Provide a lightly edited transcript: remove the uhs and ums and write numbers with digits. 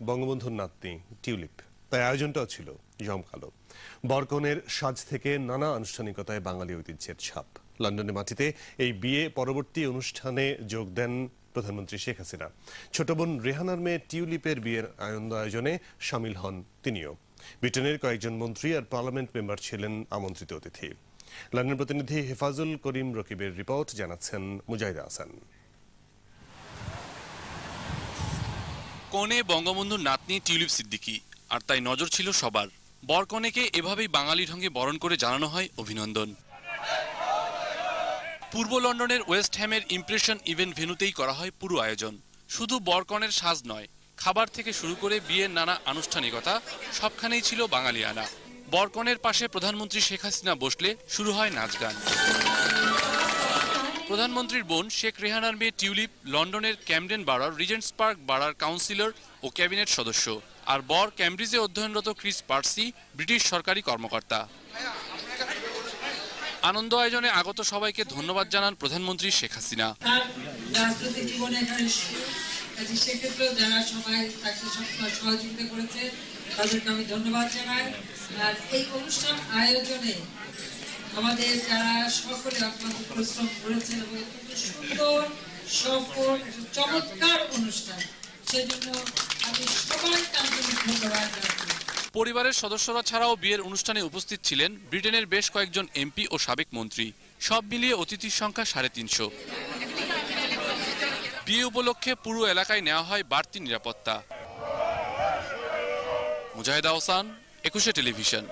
বঙ্গবন্ধুর নাতনি টিউলিপ, তাই আয়োজনটাও ছিল জমকালো। বরকনের সাজ থেকে নানা আনুষ্ঠানিকতায় বাঙালি ঐতিহ্যের ছাপ। লন্ডনের মাটিতে এই বিয়ে পরবর্তী অনুষ্ঠানে যোগ দেন প্রধানমন্ত্রী শেখ হাসিনা। ছোট বোন রেহানার মেয়ে টিউলিপের বিয়ের আয়োজনে শামিল হন তিনিও। ব্রিটেনের কয়েকজন মন্ত্রী আর পার্লামেন্ট মেম্বার ছিলেন আমন্ত্রিত অতিথি। লন্ডন প্রতিনিধি হেফাজুল করিম রকিবের রিপোর্ট, জানাচ্ছেন মুজাহিদা হাসান। কনে বঙ্গবন্ধুর নাতনি টিউলিপ সিদ্দিকী, আর তাই নজর ছিল সবার। বরকনেকে এভাবেই বাঙালি ঢঙ্গে বরণ করে জানানো হয় অভিনন্দন। পূর্ব লন্ডনের ওয়েস্ট হ্যামের ইমপ্রেশন ইভেন্ট ভেন্যুতেই করা হয় পুরো আয়োজন। শুধু বরকনের সাজ নয়, খাবার থেকে শুরু করে বিয়ের নানা আনুষ্ঠানিকতা সবখানেই ছিল বাঙালি আনা। বরকনের পাশে প্রধানমন্ত্রী শেখ হাসিনা বসলে শুরু হয় নাচ গান। প্রধানমন্ত্রীর বোন শেখ রেহানার মেয়ে টিউলিপ লন্ডনের ক্যামডেন বারার রিজেন্টস পার্ক বারার কাউন্সিলর ও ক্যাবিনেট সদস্য, আর বর ক্যামব্রিজে অধ্যয়নরত ক্রিস পার্সি ব্রিটিশ সরকারি কর্মকর্তা। আনন্দ আয়োজনে আগত সবাইকে ধন্যবাদ জানান প্রধানমন্ত্রী শেখ হাসিনা। রাজনৈতিক জীবনে সেক্ষেত্রে যারা সবাই তাকে সবসময় সহযোগিতা করেছে তাদেরকে আমি ধন্যবাদ জানাই। আর এই অনুষ্ঠান আয়োজনে আমাদের যারা সকলে অক্লান্ত পরিশ্রম করেছেন এবং সুন্দর সফল চমৎকার অনুষ্ঠান, সেজন্য আমি সবাইকে আন্তরিক ধন্যবাদ জানাই। পরিবারের সদস্যরা ছাড়াও বিয়ের অনুষ্ঠানে উপস্থিত ছিলেন ব্রিটেনের বেশ কয়েকজন এমপি ও সাবেক মন্ত্রী। সব মিলিয়ে অতিথির সংখ্যা 350। বিয়ে উপলক্ষে পুরো এলাকায় নেওয়া হয় বাড়তি নিরাপত্তা। মুজাহিদা হাসান, 21 টেলিভিশন।